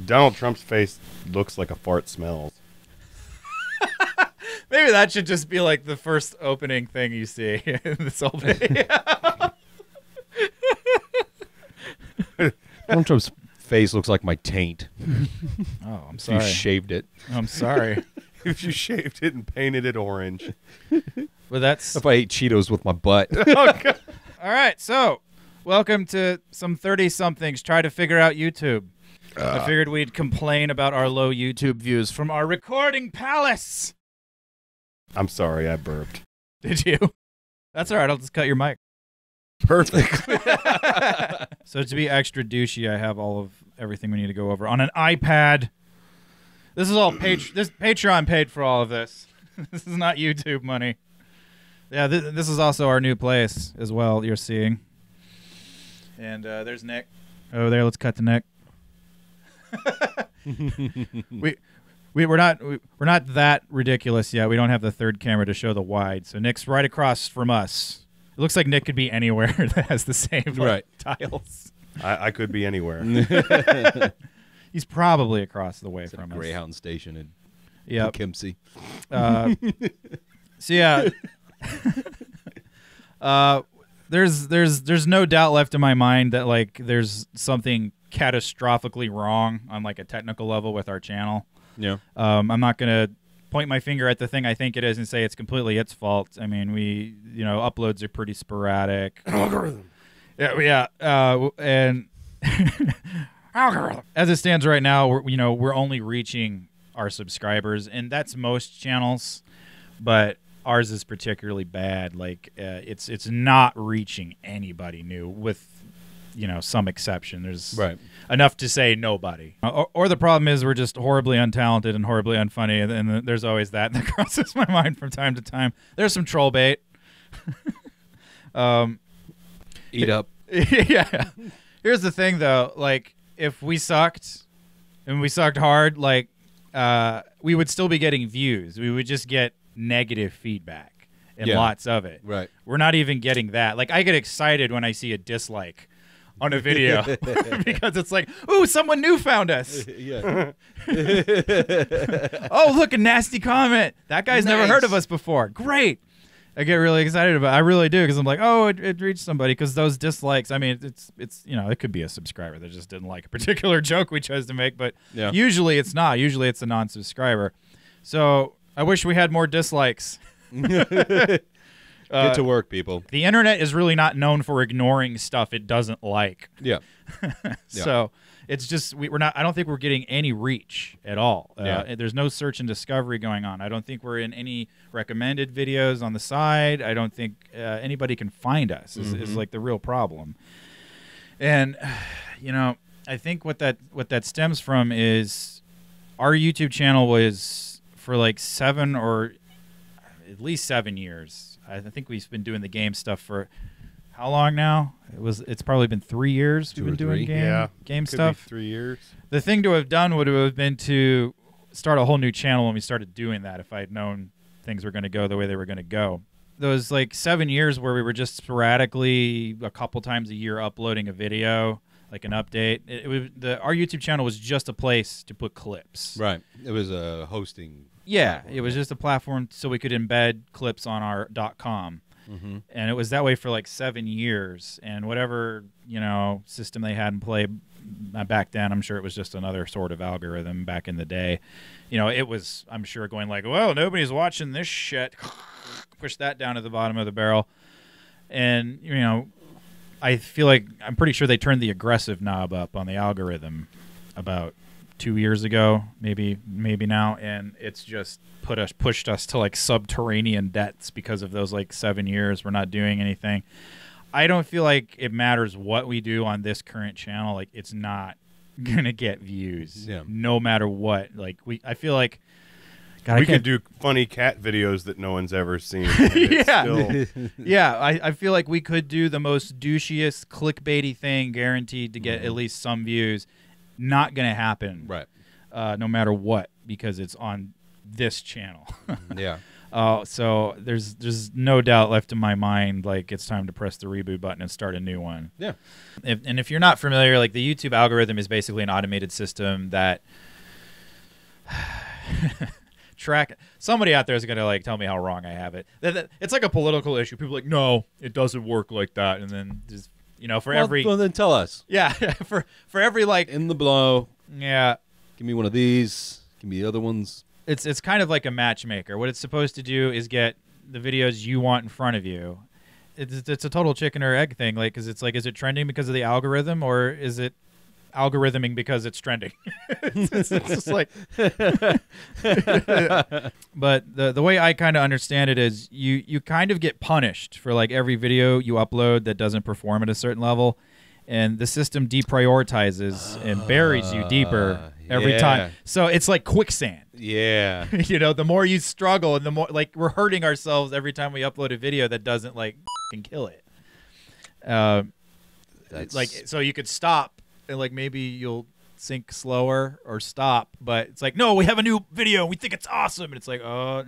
Donald Trump's face looks like a fart smells. Maybe that should just be like the first opening thing you see in this whole video. Donald Trump's face looks like my taint. Oh, I'm If sorry. you shaved it. I'm sorry. If you shaved it and painted it orange. But that's If I ate Cheetos with my butt. Oh, God. all right. So, welcome to some 30-somethings try to figure out YouTube. I figured we'd complain about our low YouTube views from our recording palace. I'm sorry, I burped. Did you? That's all right. I'll just cut your mic. Perfect. So to be extra douchey, I have all of everything we need to go over on an iPad. This is all this Patreon paid for all of this. This is not YouTube money. Yeah, this is also our new place as well. You're seeing, and there's Nick. Oh, there. Let's cut to Nick. We're not that ridiculous yet. We don't have the third camera to show the wide. So Nick's right across from us. It looks like Nick could be anywhere that has the same tiles. I could be anywhere. He's probably across the way It's from a us. Greyhound station in Yep. Poughkeepsie. So yeah, there's no doubt left in my mind that like there's something catastrophically wrong on like a technical level with our channel. Yeah. I'm not gonna point my finger at the thing I think it is and say it's completely its fault. I mean, uploads are pretty sporadic. Algorithm. Yeah, and algorithm. As it stands right now, we're only reaching our subscribers, and that's most channels, but ours is particularly bad. Like, it's not reaching anybody new, with some exception. There's enough to say nobody. Or the problem is we're just horribly untalented and horribly unfunny, and there's always that crosses my mind from time to time. There's some troll bait. Eat up. Yeah. Here's the thing, though. Like, if we sucked, and we sucked hard, like, we would still be getting views. We would just get negative feedback, and lots of it. Right. We're not even getting that. Like, I get excited when I see a dislike on a video because it's like, ooh, someone new found us. Yeah. Oh, look, a nasty comment. That guy's never heard of us before. Great. I get really excited about it. I really do, because I'm like, oh, it reached somebody. Because those dislikes, I mean, it's it could be a subscriber that just didn't like a particular joke we chose to make, but usually it's not. Usually it's a non-subscriber. So I wish we had more dislikes. Get to work, people. The internet is really not known for ignoring stuff it doesn't like. Yeah. So it's just we're not. I don't think we're getting any reach at all. There's no search and discovery going on. I don't think we're in any recommended videos on the side. I don't think anybody can find us. Is like the real problem. And I think what that stems from is our YouTube channel was for like 7 or at least 7 years. I think we've been doing the game stuff for how long now? It's probably been 3 years we've been doing game stuff. 3 years. The thing to have done would have been to start a whole new channel when we started doing that, if I had known things were going to go the way they were going to go. Those like 7 years where we were just sporadically a couple times a year uploading a video, like an update. Our YouTube channel was just a place to put clips. Right. It was a hosting. Yeah, it was just a platform so we could embed clips on our .com. And it was that way for like 7 years. And whatever, system they had in play back then, I'm sure it was just another sort of algorithm back in the day. It was, I'm sure, going like, well, nobody's watching this shit. Push that down to the bottom of the barrel. And, I feel like, I'm pretty sure they turned the aggressive knob up on the algorithm about 2 years ago, maybe now, and it's just pushed us to like subterranean depths because of those like 7 years we're not doing anything. I don't feel like it matters what we do on this current channel. Like, it's not gonna get views, no matter what. Like, I feel like we could do funny cat videos that no one's ever seen. I feel like we could do the most douchiest clickbaity thing, guaranteed to get at least some views. Not gonna happen, right? No matter what, because it's on this channel. Yeah. So there's no doubt left in my mind, like it's time to press the reboot button and start a new one. Yeah. If you're not familiar, like the YouTube algorithm is basically an automated system that somebody out there is gonna like tell me how wrong I have it. It's like a political issue. People are like, no, it doesn't work like that, and then just Well, then tell us. Yeah, for every like In the blow. yeah. Give me one of these. Give me the other ones. It's kind of like a matchmaker. What it's supposed to do is get the videos you want in front of you. It's a total chicken or egg thing, like, because it's like, is it trending because of the algorithm, or is it algorithming because it's trending? it's just like, but the way I kind of understand it is you kind of get punished for like every video you upload that doesn't perform at a certain level. And the system deprioritizes and buries you deeper every time. So it's like quicksand. Yeah. The more you struggle, and the more like we're hurting ourselves every time we upload a video that doesn't like f***ing kill it. Like, so you could stop and like maybe you'll sink slower or stop, but it's like, no, we have a new video. We think it's awesome. And it's like, oh,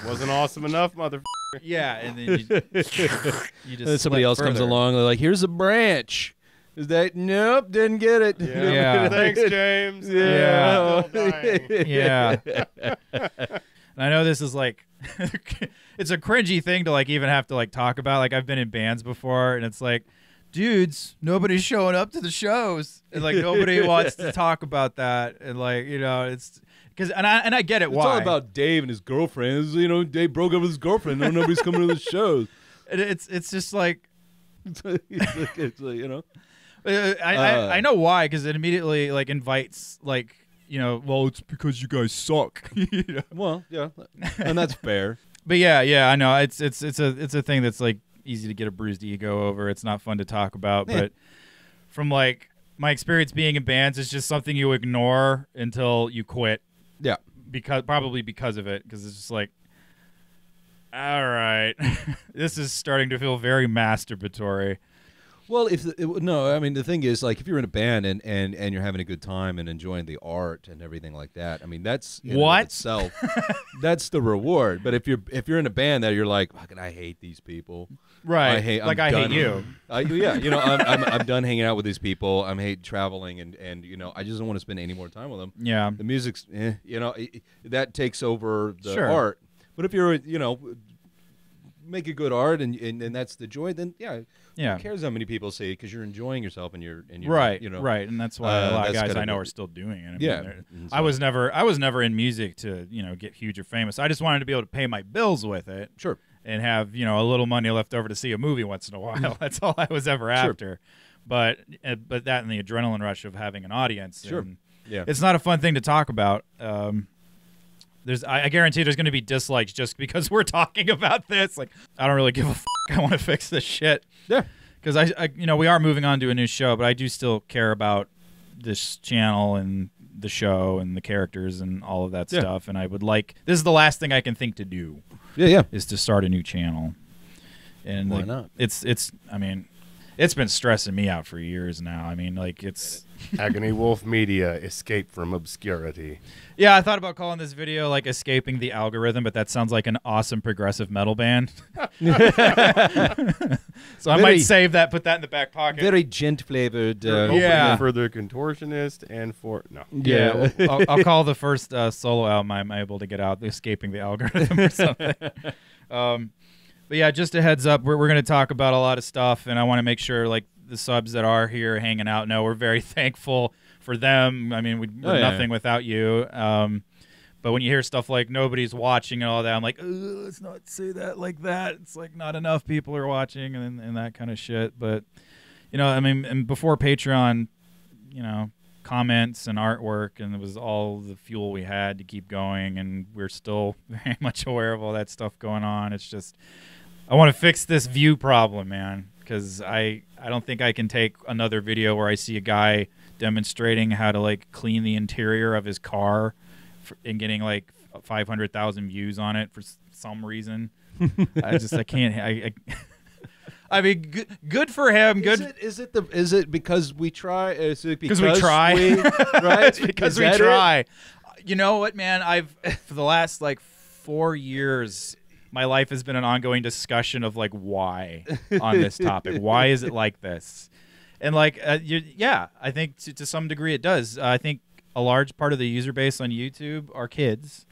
Wasn't awesome enough, motherfucker. yeah. And then you just And then somebody else comes further. along. They're like, here's a branch. Is that? Nope, didn't get it. Yeah. Thanks, James. Yeah. Still dying. Yeah. And I know this is like, it's a cringy thing to like even have to like talk about. Like I've been in bands before, and it's like, dudes, nobody's showing up to the shows, and like nobody wants to talk about that, and like it's because and I get it. It's why all about Dave and his girlfriend. Dave broke up with his girlfriend. No, nobody's coming to the shows. it's just like it's like, I know why, because it immediately like invites like well, it's because you guys suck. Well, yeah, and that's fair. But yeah, I know it's a thing that's like easy to get a bruised ego over. It's not fun to talk about, but from like my experience being in bands, it's just something you ignore until you quit. Yeah, probably because of it, because it's just like, all right, this is starting to feel very masturbatory. Well, I mean, the thing is, like, if you're in a band and you're having a good time and enjoying the art and everything like that, I mean, that's in and of itself, that's the reward. But if you're in a band that you're like, fucking, I hate these people, right? I hate you. I'm done hanging out with these people. I hate traveling, and I just don't want to spend any more time with them. Yeah, the music's, that takes over the sure. art. But if you're, make a good art and that's the joy, then who cares how many people see it, because you're enjoying yourself and you're right, right, and that's why a lot of guys I know are still doing it. I mean, I was never in music to get huge or famous. I just wanted to be able to pay my bills with it, sure, and have a little money left over to see a movie once in a while. That's all I was ever after. But that and the adrenaline rush of having an audience, sure, it's not a fun thing to talk about. I guarantee there's going to be dislikes just because we're talking about this. Like, I don't really give a f***. I want to fix this shit. Yeah. Because we are moving on to a new show, but I do still care about this channel and the show and the characters and all of that stuff. And I would like, this is the last thing I can think to do. Yeah. Is to start a new channel. And why not? I mean, it's been stressing me out for years now. I mean, like, it's Agony Wolf Media, Escape from Obscurity. Yeah, I thought about calling this video like Escaping the Algorithm, but that sounds like an awesome progressive metal band. So I might save that, put that in the back pocket. Very gent-flavored. For the Contortionist and for... No. Yeah, I'll call the first solo album I'm able to get out Escaping the Algorithm or something. But yeah, just a heads up, we're going to talk about a lot of stuff, and I want to make sure like the subs that are here hanging out know we're very thankful for them. I mean, we're nothing without you. But when you hear stuff like nobody's watching and all that, I'm like, let's not say that like that. It's like not enough people are watching and that kind of shit. But, I mean, and before Patreon, comments and artwork, and it was all the fuel we had to keep going, and we're still very much aware of all that stuff going on. It's just, I want to fix this view problem, man, because I don't think I can take another video where I see a guy demonstrating how to like clean the interior of his car and getting like 500,000 views on it for some reason. I can't. I mean, good for him. Good. Is it because we try? Is it because we try? Right? It's because we try. You know what, man? For the last like 4 years, my life has been an ongoing discussion of like why on this topic. Why is it like this? And like, yeah, I think to some degree it does. I think a large part of the user base on YouTube are kids.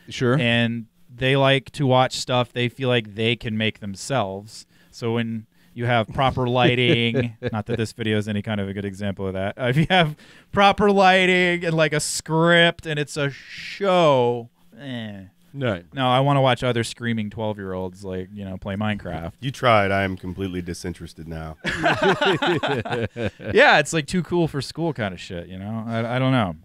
Sure. And they like to watch stuff they feel like they can make themselves. So when you have proper lighting, not that this video is any kind of a good example of that. If you have proper lighting and like a script and it's a show, No, I want to watch other screaming 12-year-olds like, play Minecraft. You tried. I am completely disinterested now. Yeah, it's like too cool for school kind of shit, I don't know.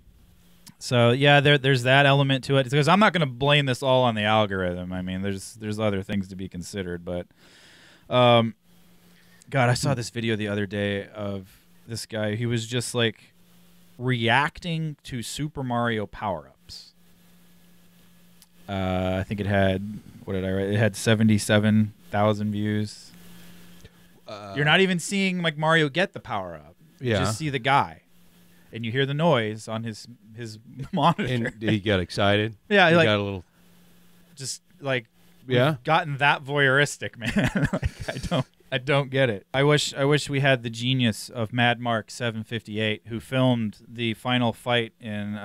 So yeah, there's that element to it. Because I'm not going to blame this all on the algorithm. I mean, there's other things to be considered. But, God, I saw this video the other day of this guy. He was just like reacting to Super Mario power-ups. I think it had, what did I write? It had 77,000 views. You're not even seeing like Mario get the power-up. You just see the guy. And you hear the noise on his monitor. And did he get excited? Yeah, he like, got a little. Just like, yeah, we've gotten that voyeuristic, man. Like, I don't get it. I wish we had the genius of Mad Mark 758 who filmed the final fight in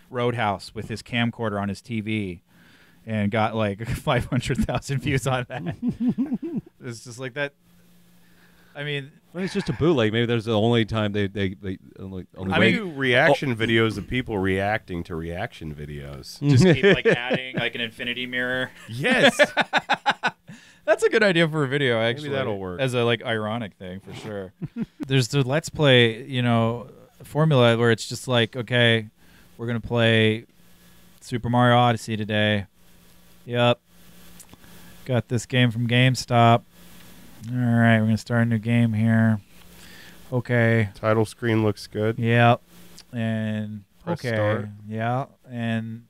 Roadhouse with his camcorder on his TV, and got like 500,000 views on that. It's just like that. I mean, well, it's just a bootleg. Maybe there's the only time they only. I mean, reaction videos of people reacting to reaction videos. Just keep like adding like an infinity mirror. Yes, that's a good idea for a video. Actually, maybe that'll work as a like ironic thing for sure. There's the Let's Play, formula where it's just like, okay, we're gonna play Super Mario Odyssey today. Yep, got this game from GameStop. All right, we're going to start a new game here. Okay. Title screen looks good. Yep. And Press okay. start. Yeah. And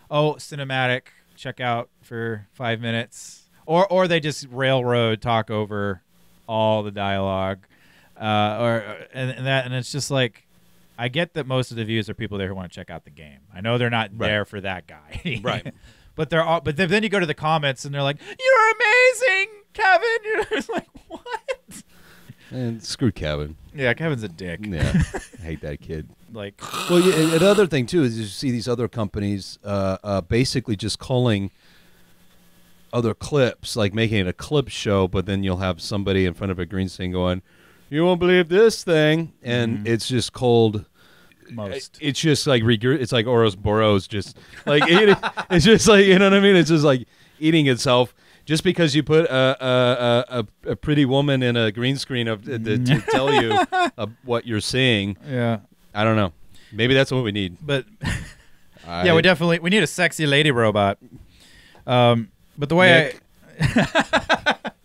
cinematic. Check out for 5 minutes. Or they just railroad talk over all the dialogue. And it's just like, I get that most of the views are people there who want to check out the game. I know they're not there for that guy. Right. But they're all, but then you go to the comments and they're like, "You're amazing, Kevin." It's like, what? And screw Kevin. Yeah, Kevin's a dick. Yeah, I hate that kid. Like, well, yeah, another thing too is you see these other companies basically just culling other clips, like making it a clip show, but then you'll have somebody in front of a green screen going, "You won't believe this thing," and it's just cold. Most. It's just like it's like Ouroboros, just like eating. It's just like, you know what I mean. It's just like eating itself. Just because you put a pretty woman in a green screen to tell you what you're seeing. Yeah, I don't know. Maybe that's what we need. But yeah, we need a sexy lady robot. But the way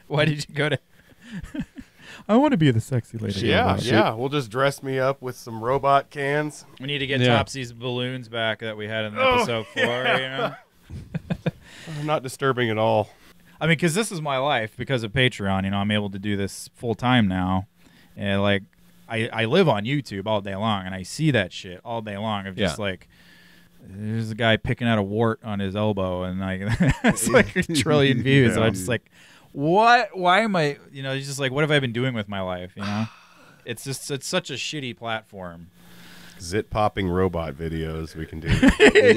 why did you go to? I want to be the sexy lady. Yeah. We'll just dress me up with some robot cans. We need to get Topsy's balloons back that we had in episode 4. I'm not disturbing at all. I mean, because this is my life because of Patreon. I'm able to do this full time now, and like I live on YouTube all day long, and I see that shit all day long of just like, there's a guy picking out a wart on his elbow, and like it's like a trillion views, and I'm just like, what? Why am I? It's just like, what have I been doing with my life? It's such a shitty platform. Zit popping robot videos we can do.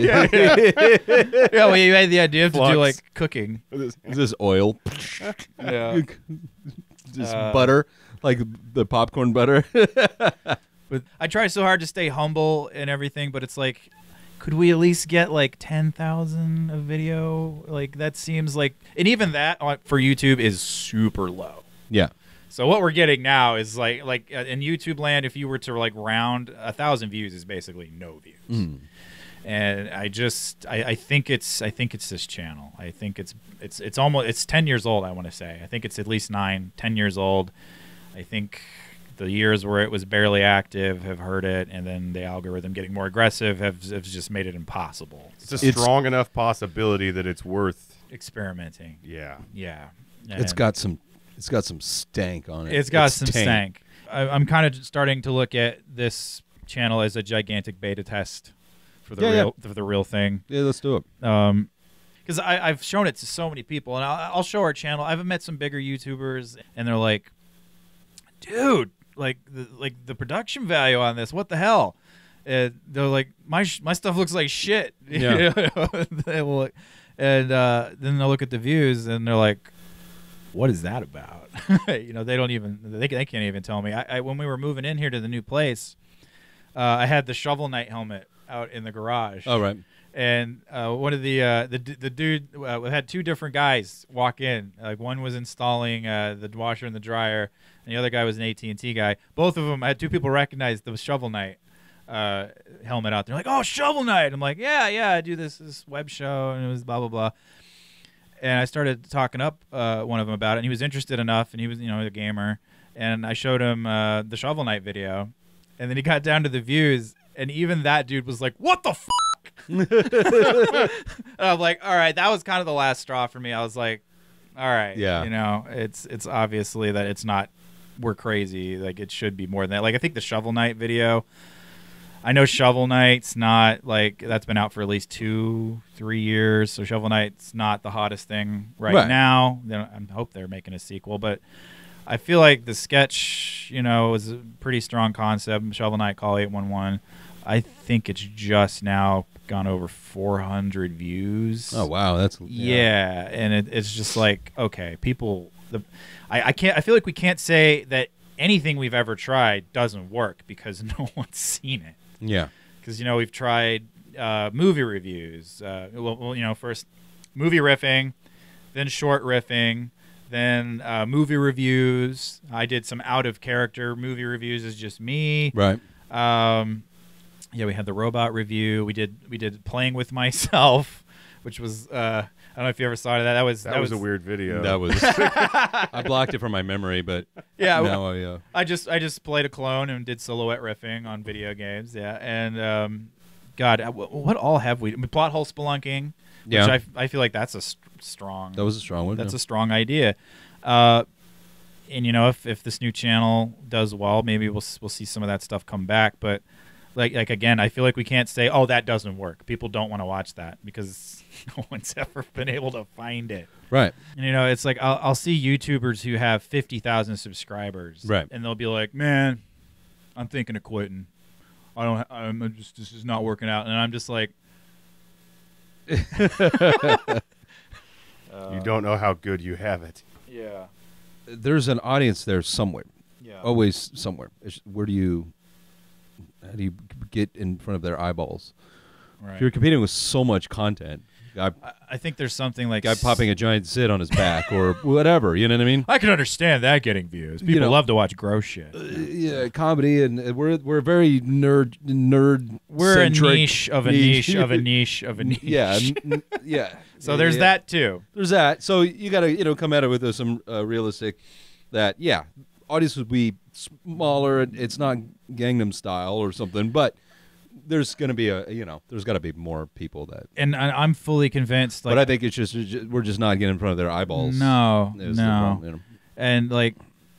Yeah, well, you had the idea to do like cooking. Is this oil? Yeah. Just butter, like the popcorn butter. But I try so hard to stay humble and everything, but it's like, could we at least get like 10,000 a video? Like that seems like, and even that for YouTube is super low. Yeah. So what we're getting now is like in YouTube land, if you were to like round 1,000 views is basically no views. And I think it's this channel. I think it's 10 years old. I want to say. I think it's at least 10 years old. I think the years where it was barely active have hurt it, and then the algorithm getting more aggressive have just made it impossible. It's a strong enough possibility that it's worth experimenting. Yeah. And it's got some stank on it. It's got some stank. I'm kind of starting to look at this channel as a gigantic beta test for the real thing. Yeah, let's do it. Because because I've shown it to so many people, and I'll show our channel. I've met some bigger YouTubers, and they're like, dude, like the production value on this, what the hell? They're like, my stuff looks like shit. Yeah. And then they'll look at the views, and they're like, what is that about? They don't even, they can't even tell me. When we were moving in here to the new place, I had the Shovel Knight helmet out in the garage. Oh, right. And one of the dude, we had two different guys walk in. Like, one was installing the washer and the dryer, and the other guy was an AT&T guy. Both of them, I had two people recognize the Shovel Knight helmet out there. Like, oh, Shovel Knight. I'm like, yeah, I do this web show, and it was blah blah blah. And I started talking up one of them about it, and he was interested enough, and he was a gamer, and I showed him the Shovel Knight video, and then he got down to the views, and even that dude was like, what the fuck? And I'm like, all right, that was kind of the last straw for me. I was like, all right, yeah, it's obviously that it's not, we're crazy, like it should be more than that. Like, I think the Shovel Knight video, I know Shovel Knight's not, like, that's been out for at least 2-3 years, so Shovel Knight's not the hottest thing right now. I hope they're making a sequel, but I feel like the sketch, was a pretty strong concept. Shovel Knight Call 811. I think it's just now gone over 400 views. Oh wow, that's and it's just like, okay, people. I feel like we can't say that anything we've ever tried doesn't work because no one's seen it. Yeah, because we've tried movie reviews. First movie riffing, then short riffing, then movie reviews. I did some out of character movie reviews as just me. Right. Yeah, we had the robot review. We did playing with myself, which was I don't know if you ever saw that. That was a weird video. That was I blocked it from my memory, but yeah, no, I just played a clone and did silhouette riffing on video games. Yeah, and God, what all have we? Plot hole spelunking. Yeah, which I feel like that's a strong. That was a strong one. That's a strong idea. And if this new channel does well, maybe we'll see some of that stuff come back. But like again, I feel like we can't say, oh, that doesn't work. People don't want to watch that because no one's ever been able to find it. Right. And it's like I'll see YouTubers who have 50,000 subscribers. Right. And they'll be like, man, I'm thinking of quitting. This is not working out. And I'm just like, you don't know how good you have it. Yeah. There's an audience there somewhere. Yeah. Always somewhere. How do you get in front of their eyeballs? Right. If you're competing with so much content, I think there's something like guy popping a giant zit on his back or whatever. You know what I mean? I can understand that getting views. People love to watch gross shit. Yeah, comedy, and we're very nerd. We're a niche of a niche of a niche of a niche. Yeah, yeah. So there's that too. There's that. So you got to come at it with some realistic. That audience would be smaller. It's not Gangnam Style or something, but there's going to be there's got to be more people that. And I'm fully convinced. Like, but I think it's just we're just not getting in front of their eyeballs. No. Problem, And like,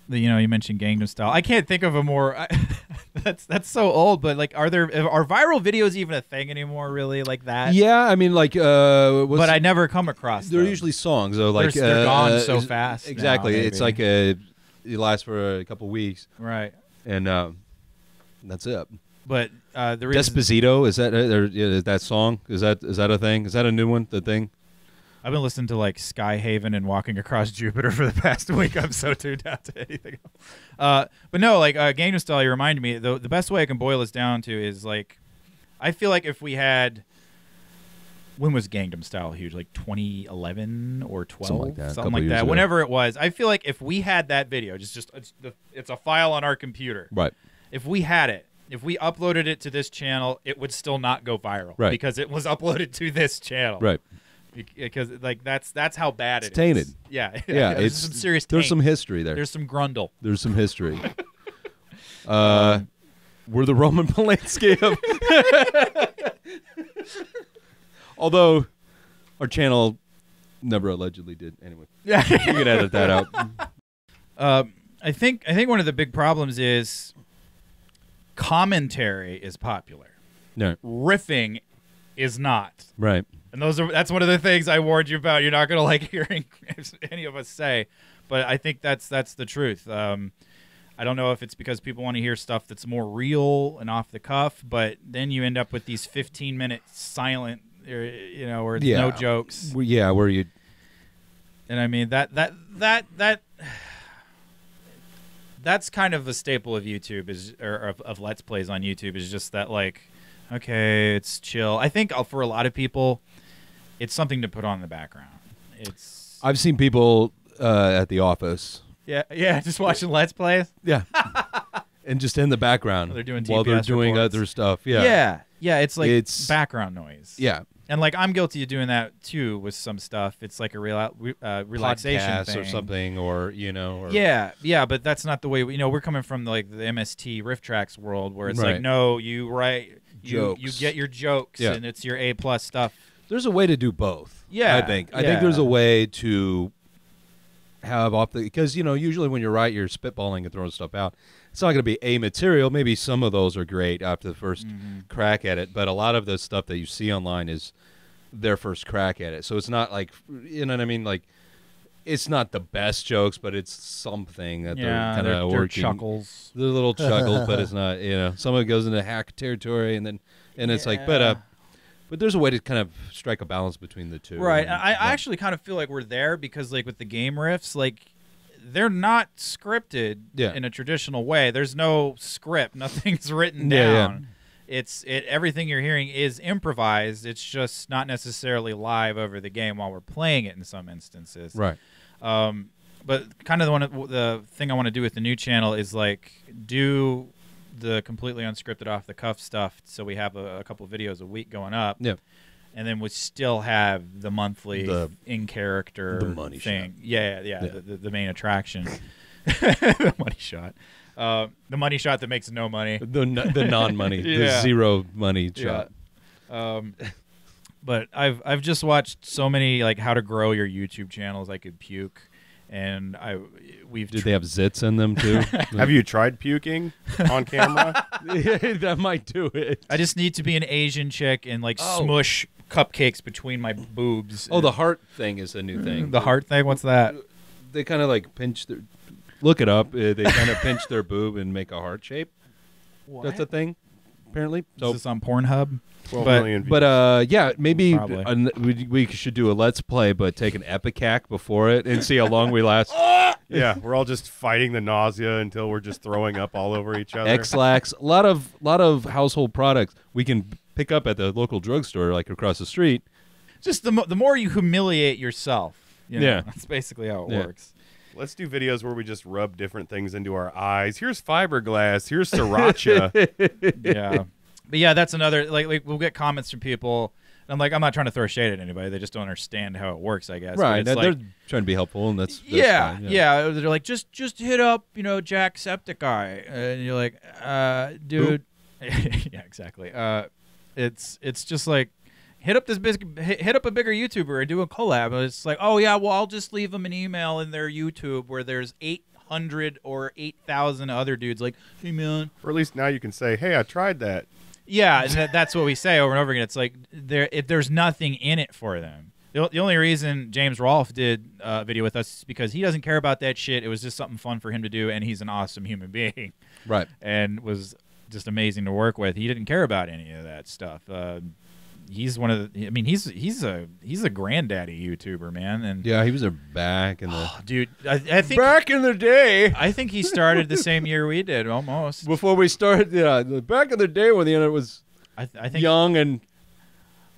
you mentioned Gangnam Style. I can't think of a more. That's so old. But like, are viral videos even a thing anymore? Really, like that? Yeah, I mean, like. But I never come across. They're usually songs, though. Like they're gone so fast. Exactly. Now, it's like it lasts for a couple weeks. Right. And that's it. But the reason Despacito, is that song? Is that a thing? Is that a new one? The thing? I've been listening to like Skyhaven and Walking Across Jupiter for the past week. I'm so tuned out to anything else. But no, like Gangnam Style, you reminded me. The best way I can boil this down to is like, I feel like if we had, when was Gangnam Style huge? Like 2011 or 12, something like that. Whenever it was, I feel like if we had that video, it's a file on our computer. Right. If we had it, if we uploaded it to this channel, it would still not go viral. Right. Because it was uploaded to this channel. Right. Because like that's how bad it's tainted. Is. Yeah. Yeah. There's some serious taint. There's some history there. There's some grundle. There's some history. We're the Roman Polanski of although our channel never allegedly did. Anyway. Yeah. You can edit that out. I think one of the big problems is commentary is popular. No. Riffing is not. Right. And that's one of the things I warned you about. You're not going to like hearing any of us say, but I think that's the truth. I don't know if it's because people want to hear stuff that's more real and off the cuff, but then you end up with these 15-minute silent, you know, or no jokes. Yeah, where you. And I mean that's kind of a staple of YouTube of Let's Plays on YouTube is just that like, okay, it's chill. I think for a lot of people, it's something to put on in the background. I've seen people at the office. Yeah, just watching Let's Plays. Yeah, and just in the background they're doing while they're doing reports. other stuff. Yeah, it's like it's background noise. Yeah, and like I'm guilty of doing that too with some stuff. It's like a relaxation podcast thing or something, or you know. Or, yeah, but that's not the way. We're coming from like the MST Riff Tracks world, where it's like, no, you write jokes. You get your jokes, and it's your A+ stuff. There's a way to do both. Yeah, I think there's a way to have because usually when you write, you're spitballing and throwing stuff out. It's not going to be A material. Maybe some of those are great after the first crack at it, but a lot of the stuff that you see online is their first crack at it. So it's not like, you know what I mean? Like, it's not the best jokes, but it's something that they're kind of working. Chuckles. They're little chuckles, but it's not, some of it goes into hack territory, and it's like, but there's a way to kind of strike a balance between the two. Right. I actually kind of feel like we're there because, like, with the game riffs, like, they're not scripted in a traditional way. There's no script. Nothing's written down. Everything you're hearing is improvised. It's just not necessarily live over the game while we're playing it in some instances. Right. But kind of the thing I want to do with the new channel is, like, do the completely unscripted off the cuff stuff, so we have a couple videos a week going up. Yeah, and then we still have the monthly in character the money thing. Shot. Yeah. The main attraction, the money shot, the money shot that makes no money, the non-money, the zero money shot. But I've just watched so many like how to grow your YouTube channels I could puke. And did they have zits in them too? Have you tried puking on camera? That might do it. I just need to be an Asian chick and like smush cupcakes between my boobs. Oh, the heart thing is a new thing. The heart thing? What's that? They kind of like pinch their. Look it up. They kind of pinch their boob and make a heart shape. What? That's a thing, apparently. Is this on Pornhub? 12 million views. But yeah, maybe we should do a Let's Play, but take an Epicac before it and see how long we last. Yeah, we're all just fighting the nausea until we're just throwing up all over each other. X-Lax, a lot of household products we can pick up at the local drugstore, like across the street. Just the more you humiliate yourself. That's basically how it works. Let's do videos where we just rub different things into our eyes. Here's fiberglass. Here's sriracha. Yeah. But yeah, that's another, like we'll get comments from people. And I'm like, I'm not trying to throw shade at anybody. They just don't understand how it works, I guess. Right. They're like, trying to be helpful, and that's fine. Yeah. They're like, just hit up, Jacksepticeye. And you're like, dude. Yeah, exactly. It's just like, hit up a bigger YouTuber and do a collab. And it's like, oh, yeah, well, I'll just leave them an email in their YouTube where there's 800 or 8,000 other dudes like, hey, man. Or at least now you can say, hey, I tried that. Yeah, and that's what we say over and over again. It's like there's nothing in it for them. The only reason James Rolfe did a video with us is because he doesn't care about that shit. It was just something fun for him to do, and he's an awesome human being. Right. And was just amazing to work with. He didn't care about any of that stuff. He's one of the. I mean, he's a granddaddy YouTuber, man. And yeah, he was there back in the dude. I think back in the day. I think he started the same year we did, almost. Before we started, back in the day when the internet was I think young and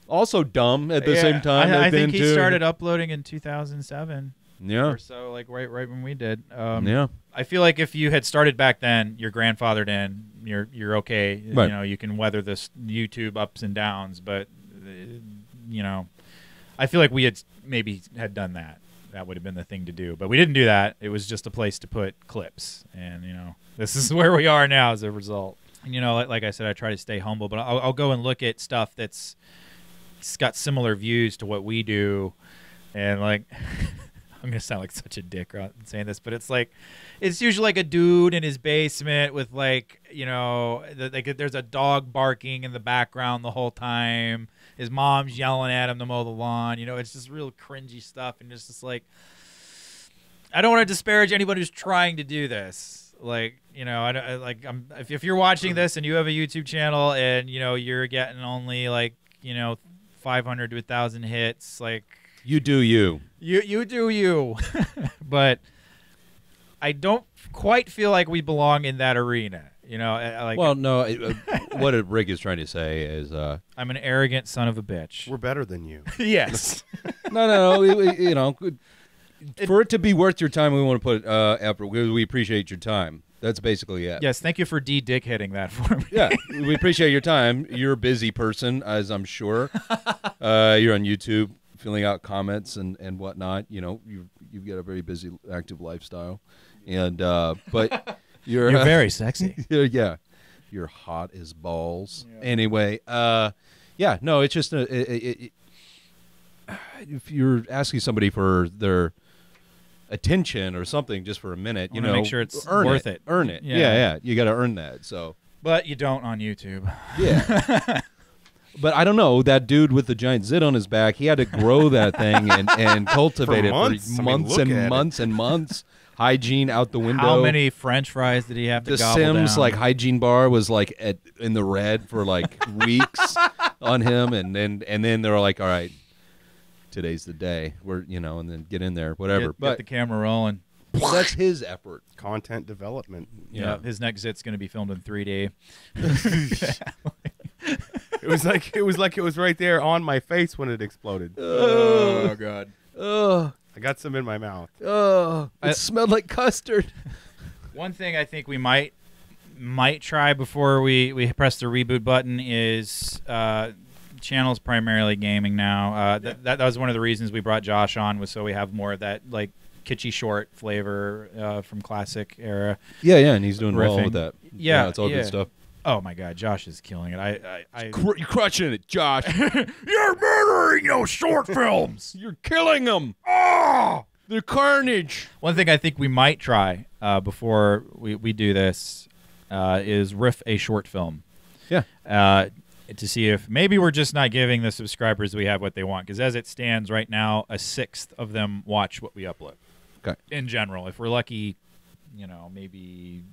also dumb at the same time. I think he started uploading in 2007. Yeah. Or so, like right when we did. Yeah. I feel like if you had started back then, you're grandfathered in. You're okay. Right. You can weather this YouTube ups and downs, but I feel like we had maybe had done that. That would have been the thing to do, but we didn't do that. It was just a place to put clips, and this is where we are now as a result. And like I said, I try to stay humble, but I'll go and look at stuff it's got similar views to what we do, and like I'm gonna sound like such a dick saying this, but it's like, it's usually like a dude in his basement with like, you know, like there's a dog barking in the background the whole time. His mom's yelling at him to mow the lawn. You know, it's just real cringy stuff, and it's just like, I don't want to disparage anybody who's trying to do this. Like, you know, if you're watching this and you have a YouTube channel and you know you're getting only like, you know, 500 to 1,000 hits, like. You do you. You do you. But I don't quite feel like we belong in that arena. You know, like. Well, no. What Rikk is trying to say is, I'm an arrogant son of a bitch. We're better than you. Yes. no. You know, for it to be worth your time, we want to put effort. We appreciate your time. That's basically it. Yes. Thank you for dick hitting that for me. Yeah, we appreciate your time. You're a busy person, as I'm sure. You're on YouTube, filling out comments and whatnot. You know, you've got a very busy, active lifestyle, and but you're very sexy. Yeah, you're hot as balls. Yeah. Anyway, yeah, no, it's just if you're asking somebody for their attention or something just for a minute, you know, make sure it's worth it. Earn it. Yeah, you got to earn that. So, but you don't on YouTube. Yeah. But I don't know, that dude with the giant zit on his back, he had to grow that thing and cultivate for months. For months and months and months. Hygiene out the window. How many French fries did he have to gobble down? The Sims like hygiene bar was like in the red for like weeks on him, and then they were like, all right, today's the day. We're and then get in there, whatever. Get the camera rolling. That's his effort. Content development. Yeah, his next zit's going to be filmed in 3D. It was like it was right there on my face when it exploded. Oh God. I got some in my mouth. It smelled like custard. One thing I think we might try before we press the reboot button is channel's primarily gaming now. That was one of the reasons we brought Josh on, was so we have more of that like kitschy short flavor from classic era. Yeah, and he's doing well with that. Yeah, it's all good stuff. Oh my God, Josh is killing it. You're crushing it, Josh. You're murdering those short films. You're killing them. Oh, they're carnage. One thing I think we might try before we do this is riff a short film. Yeah. To see if maybe we're just not giving the subscribers we have what they want. Because as it stands right now, 1/6 of them watch what we upload. Okay. In general, if we're lucky, maybe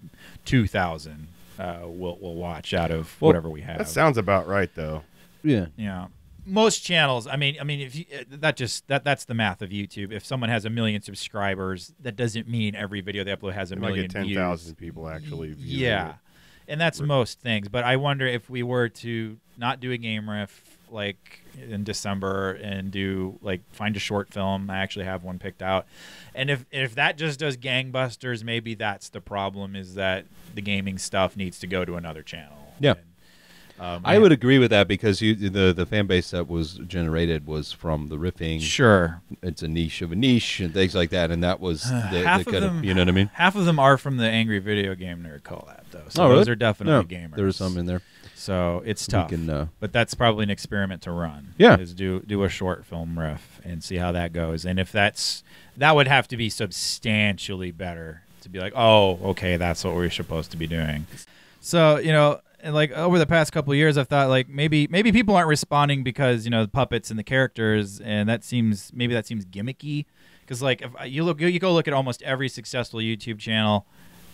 2,000 we'll watch out of whatever we have. That sounds about right, though. Yeah. Yeah. Most channels, I mean, if you, that's the math of YouTube. If someone has 1 million subscribers, that doesn't mean every video they upload has a million views. Might get 10,000 people actually view Yeah. it. And that's most things. But I wonder if we were to not do a game riff like in December and find a short film. I actually have one picked out. And if that just does gangbusters, maybe that's the problem, is that the gaming stuff needs to go to another channel. Yeah. And, I would agree with that, because the fan base that was generated was from the riffing. Sure. It's a niche of a niche and things like that, and that was half of them, you know what I mean? Half of them are from the Angry Video Game Nerd collab, though. So really? Those are definitely gamers. There was some in there. So it's tough. But that's probably an experiment to run. Yeah. Is do a short film riff and see how that goes. And if that would have to be substantially better to be like, oh, okay, that's what we're supposed to be doing. So, and like over the past couple of years, I've thought like maybe people aren't responding because the puppets and the characters, and that seems gimmicky. Because like if you go look at almost every successful YouTube channel,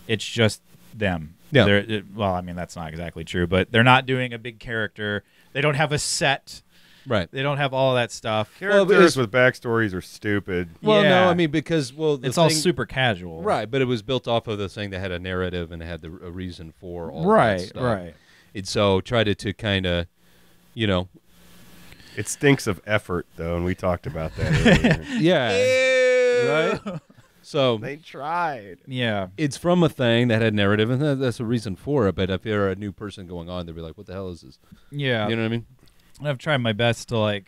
it's just them. Yeah. Well, I mean that's not exactly true, but they're not doing a big character. They don't have a set. Right. They don't have all of that stuff. Characters with backstories are stupid. Well, Yeah. no, I mean because it's all super casual. Right, but it was built off of the thing that had a narrative and it had a reason for all right, that stuff. Right. And so try to kind of, It stinks of effort, though, and we talked about that earlier. Yeah. Right? So They tried. Yeah. it's from a thing that had narrative, and that's a reason for it. But if you're a new person going on, they'll be like, what the hell is this? Yeah. You know what I mean? I've tried my best to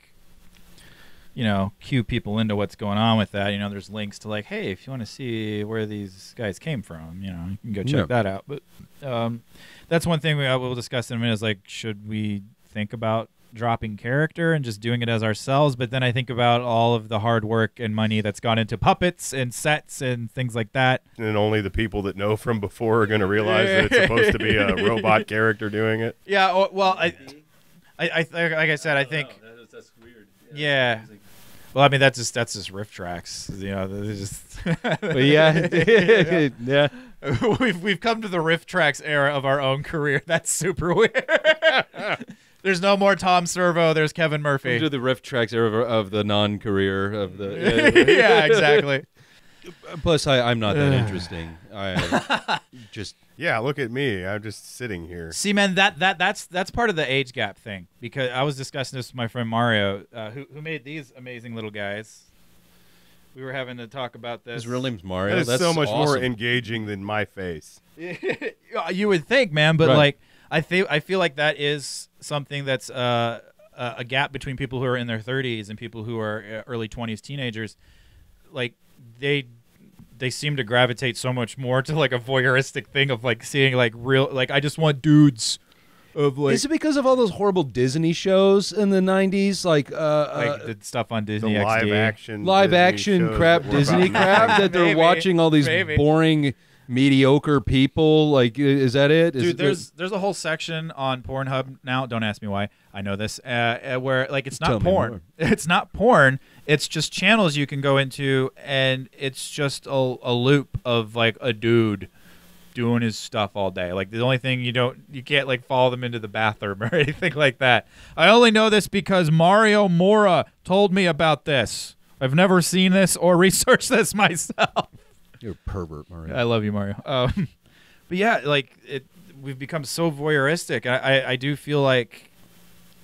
cue people into what's going on with that. There's links to hey, if you want to see where these guys came from, you can go check that out. But that's one thing we'll discuss in a minute is should we think about dropping character and just doing it as ourselves. But then I think about all of the hard work and money that's gone into puppets and sets and things like that. And only the people that know from before are going to realize that it's supposed to be a robot character doing it. Yeah. Well, I like I said, I think. That's weird. Yeah. Well, I mean, that's just riff tracks, you know. Just But yeah, yeah. we've come to the riff tracks era of our own career. That's super weird. There's no more Tom Servo. There's Kevin Murphy. Do the riff tracks of the non-career of the. Yeah, exactly. Plus, I'm not that interesting. I just. Yeah, look at me. I'm just sitting here. See, man, that's part of the age gap thing, because I was discussing this with my friend Mario, who made these amazing little guys. We were having to talk about this. His real name's Mario. That is That's so much more awesome. engaging than my face. You would think, man, but Right. like I feel like that is something that's a gap between people who are in their 30s and people who are early 20s teenagers. Like they seem to gravitate so much more to like a voyeuristic thing of like seeing like real, like I just want dudes of like. Is it because of all those horrible Disney shows in the 90s? Like the stuff on The Disney XD. live Disney action shows crap, that were Disney about crap nothing. that they're Maybe. watching all these Maybe. boring, mediocre people. Like, is that it? Dude, there's a whole section on Pornhub now. Don't ask me why. I know this. Where like it's Tell not me porn. more. It's not porn. It's just channels you can go into, and it's just a loop of like a dude doing his stuff all day. Like the only thing you can't like follow them into the bathroom or anything like that. I only know this because Mario Mora told me about this. I've never seen this or researched this myself. You're a pervert, Mario. I love you, Mario. But yeah, like we've become so voyeuristic. I do feel like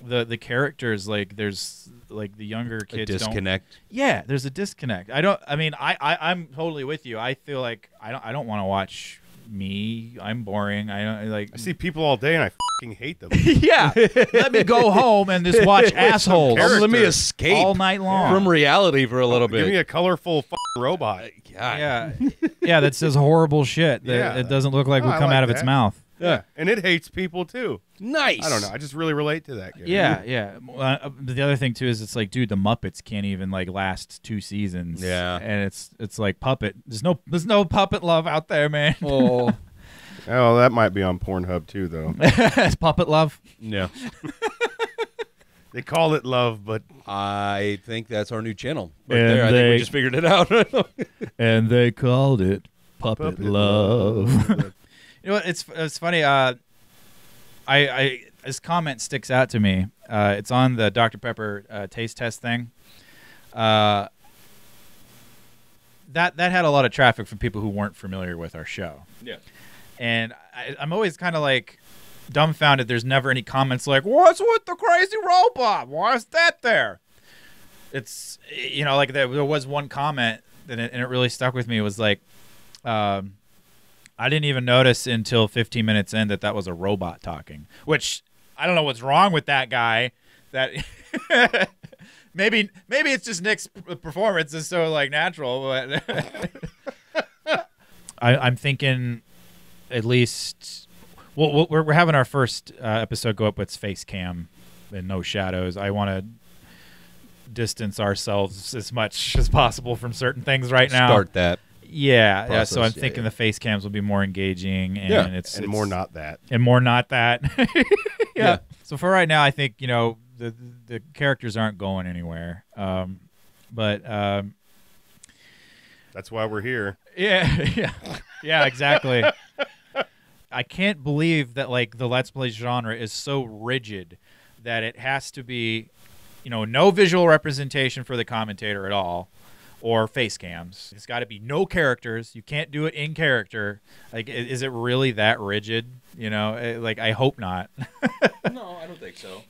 the characters, like there's like the younger A kids disconnect. Yeah, there's a disconnect. I'm totally with you. I feel like I don't want to watch me. I'm boring. I don't like. I see people all day and I fucking hate them. Yeah, let me go home and just watch assholes character. Let me escape all night long from reality for a little bit. Give me a colorful fucking robot. Yeah, yeah, that says horrible shit. That Yeah. it doesn't look like Oh, would I come like out of its that. mouth. Yeah, and it hates people too. Nice. I don't know. I just really relate to that. Guy. Yeah, yeah. The other thing too is it's like, dude, the Muppets can't even like last 2 seasons. Yeah. and it's like puppet. There's no puppet love out there, man. Oh, Oh, that might be on Pornhub too, though. It's puppet love. yeah. They call it love, but I think that's our new channel. Right And there. I think they- we just figured it out. And they called it puppet, Puppet love. love. You know what? It's funny. This comment sticks out to me. It's on the Dr. Pepper taste test thing. That had a lot of traffic from people who weren't familiar with our show. Yeah. And I'm always kind of like dumbfounded. There's never any comments like, "What's with the crazy robot? Why is that there?" It's, you know, like there was one comment and it really stuck with me. It was like, I didn't even notice until 15 minutes in that was a robot talking. Which I don't know what's wrong with that guy. That maybe it's just Nick's performance is so like natural, but I'm thinking. At least, well, we're having our first episode go up with face cam and no shadows. I want to distance ourselves as much as possible from certain things right now. Start that. Yeah, process. so I'm Yeah, thinking yeah. the face cams will be more engaging, and Yeah, it's more not that. and more not that. yeah. Yeah. So for right now, I think the characters aren't going anywhere. But That's why we're here. yeah, exactly. I can't believe that like the Let's Play genre is so rigid that it has to be, no visual representation for the commentator at all, or face cams. It's got to be no characters. You can't do it in character. Like, is it really that rigid? Like I hope not. No, I don't think so.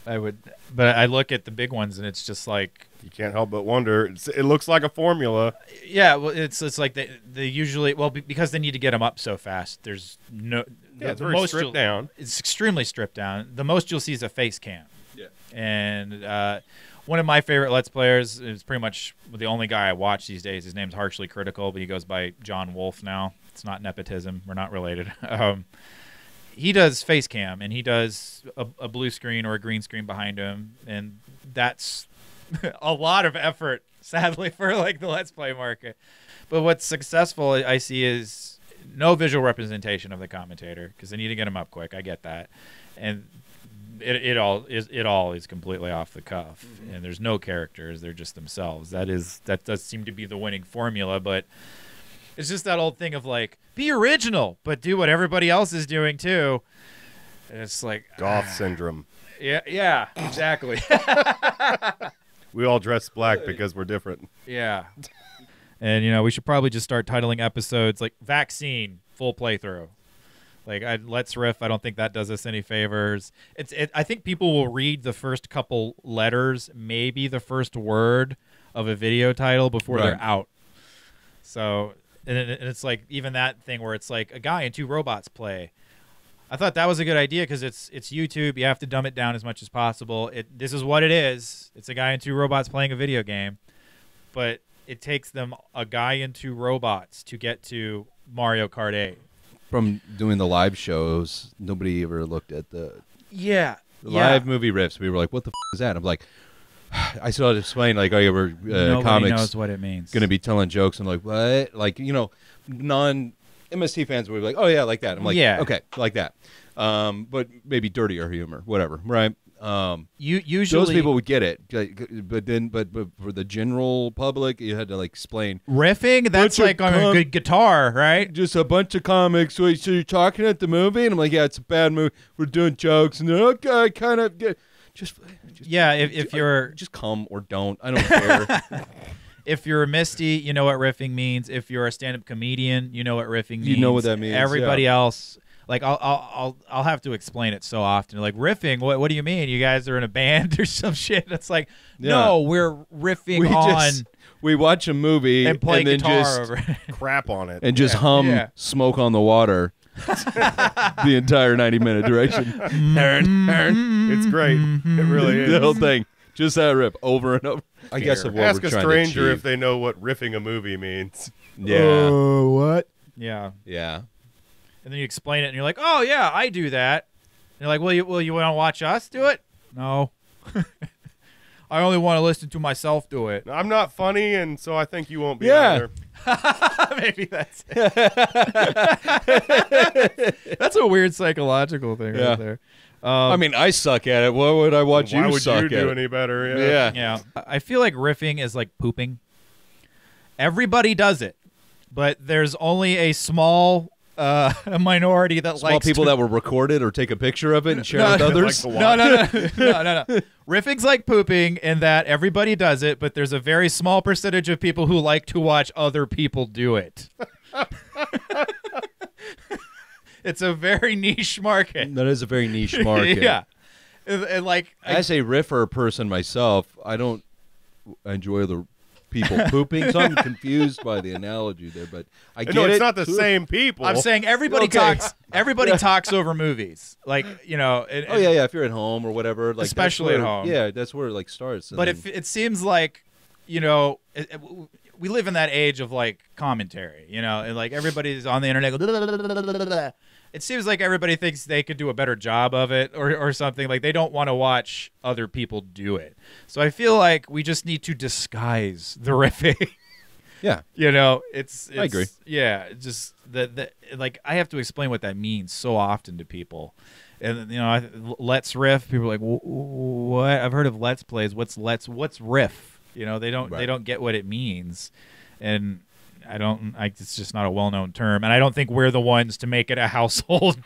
But I look at the big ones and it's just like. You can't help but wonder. It looks like a formula. Yeah, well, it's like they usually because they need to get them up so fast. There's no It's the very most stripped down. It's extremely stripped down. The most you'll see is a face cam. Yeah. And one of my favorite Let's Players is pretty much the only guy I watch these days. His name's Harshly Critical, but he goes by John Wolf now. It's not nepotism. We're not related. he does face cam, and he does a blue screen or a green screen behind him, and that's a lot of effort, sadly, for like the Let's Play market. But what's successful I see is no visual representation of the commentator, because they need to get him up quick. I get that, and it all is completely off the cuff, and there's no characters; they're just themselves. That does seem to be the winning formula, but it's just that old thing of like, be original, but do what everybody else is doing too. And it's like Goth syndrome. Yeah, exactly. We all dress black because we're different. Yeah. And, we should probably just start titling episodes like Vaccine, full playthrough. Like, Let's Riff, I don't think that does us any favors. I think people will read the first couple letters, maybe the first word of a video title before they're out. So, and it's like even that thing where it's like a guy and 2 robots play. I thought that was a good idea because it's YouTube. You have to dumb it down as much as possible. This is what it is. It's a guy and 2 robots playing a video game. But it takes them a guy and 2 robots to get to Mario Kart 8. From doing the live shows, nobody ever looked at the live movie riffs. We were like, what the is that? I'm like, I still had to explain, like, nobody comics knows what it means. Going to be telling jokes. I'm like, what? Like, non-MST fans would be like, oh, yeah, like that. I'm like, okay, like that. But maybe dirtier humor, whatever, right? Usually those people would get it, but for the general public, you had to like explain riffing. That's like on a good guitar, right? Just a bunch of comics. So you're talking at the movie, and I'm like, yeah, it's a bad movie. We're doing jokes, and they're okay, kind of get just yeah. If you're just come or don't, I don't care. If you're a Misty, you know what riffing means. If you're a stand-up comedian, you know what riffing means. You know what that means. Everybody else. Like I'll have to explain it so often. Like riffing, what do you mean? You guys are in a band or some shit? It's like no, we're riffing we watch a movie and play then guitar just over it. Crap on it and just hum "Smoke on the Water" the entire 90-minute duration. It's great. It really is. The whole thing, just that riff over and over. I guess of what Ask we're a trying stranger to if they know what riffing a movie means. Yeah. What? Yeah. Yeah. And then you explain it, and you're like, "Oh yeah, I do that." And you're like, "Well, you want to watch us do it?" No, I only want to listen to myself do it. I'm not funny, and so I think you won't be either. Maybe that's it. That's a weird psychological thing right there. I mean, I suck at it. Why would I watch Why you would suck you at do it? any better? Yeah. I feel like riffing is like pooping. Everybody does it, but there's only a small a minority that Small likes people to... that will record it or take a picture of it and share with others. Like No. Riffing's like pooping in that everybody does it, but there's a very small percentage of people who like to watch other people do it. It's a very niche market. That is a very niche market. Yeah. And like as a riffer person myself, I don't enjoy the people pooping, so I'm confused by the analogy there. But I get No, it's it. not the same people. I'm saying everybody talks. Everybody talks over movies, like yeah. If you're at home or whatever, like especially at home. Yeah, that's where it like starts. But if it seems like, we live in that age of like commentary, and like everybody's on the internet. It seems like everybody thinks they could do a better job of it or something. Like they don't want to watch other people do it. So I feel like we just need to disguise the riffing. Yeah. It's I agree. Yeah, just like I have to explain what that means so often to people. And let's riff. People are like, what? I've heard of let's plays. What's riff? They don't get what it means. And it's just not a well-known term, and I don't think we're the ones to make it a household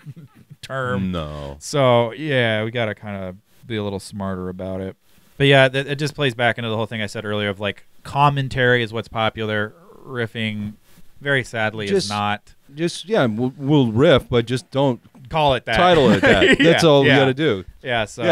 term. No. So yeah, we got to kind of be a little smarter about it. But yeah, it just plays back into the whole thing I said earlier of like commentary is what's popular. Riffing, very sadly, is not. We'll riff, but just don't call it that. Title it that. That's all we got to do. Yeah. So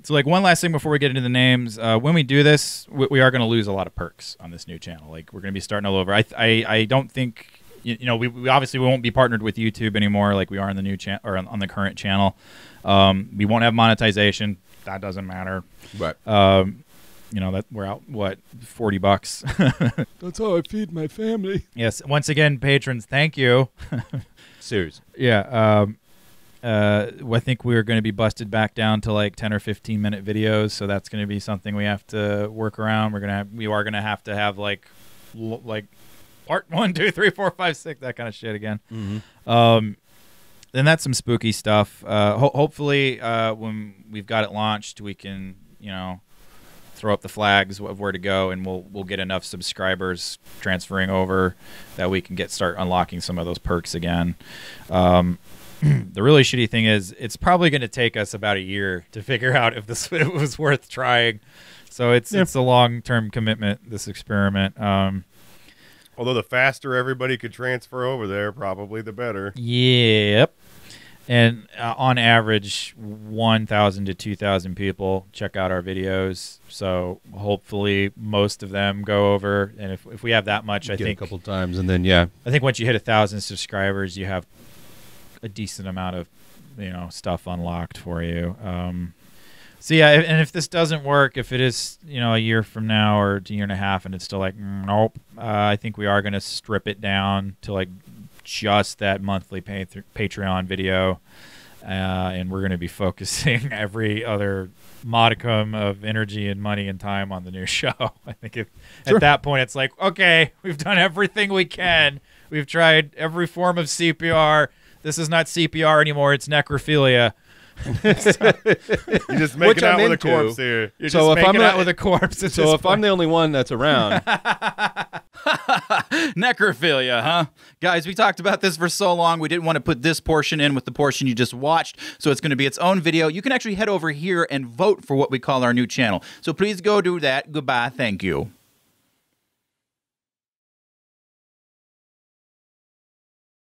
So like one last thing before we get into the names, when we do this, we are going to lose a lot of perks on this new channel. Like we're going to be starting all over. I don't think we obviously we won't be partnered with YouTube anymore like we are in the new channel or on the current channel. We won't have monetization. That doesn't matter. Right. That we're out $40. That's how I feed my family. Yes. Once again, patrons, thank you. Serious. Yeah. I think we're going to be busted back down to like 10 or 15-minute videos, so that's going to be something we have to work around. We are going to have like part 1, 2, 3, 4, 5, 6, that kind of shit again. Then that's some spooky stuff. Hopefully, when we've got it launched, we can, throw up the flags of where to go, and we'll get enough subscribers transferring over that we can start unlocking some of those perks again. The really shitty thing is it's probably going to take us about a year to figure out if it was worth trying. So it's a long-term commitment, this experiment. Although the faster everybody could transfer over there, probably the better. Yep. And on average, 1,000 to 2,000 people check out our videos. So hopefully most of them go over. And if we have that much, I think a couple times, and then I think once you hit 1,000 subscribers, you have a decent amount of stuff unlocked for you. So yeah, and if this doesn't work, if it is a year from now or a year and a half, and it's still like nope, I think we are going to strip it down to like just that monthly Patreon video, and we're going to be focusing every other modicum of energy and money and time on the new show. I think at that point it's like, okay, we've done everything we can. We've tried every form of CPR. This is not CPR anymore. It's necrophilia. You're just making out with a corpse here. You're just making out with a corpse. So if I'm the only one that's around. Necrophilia, huh? Guys, we talked about this for so long. We didn't want to put this portion in with the portion you just watched. So it's going to be its own video. You can actually head over here and vote for what we call our new channel. So please go do that. Goodbye. Thank you.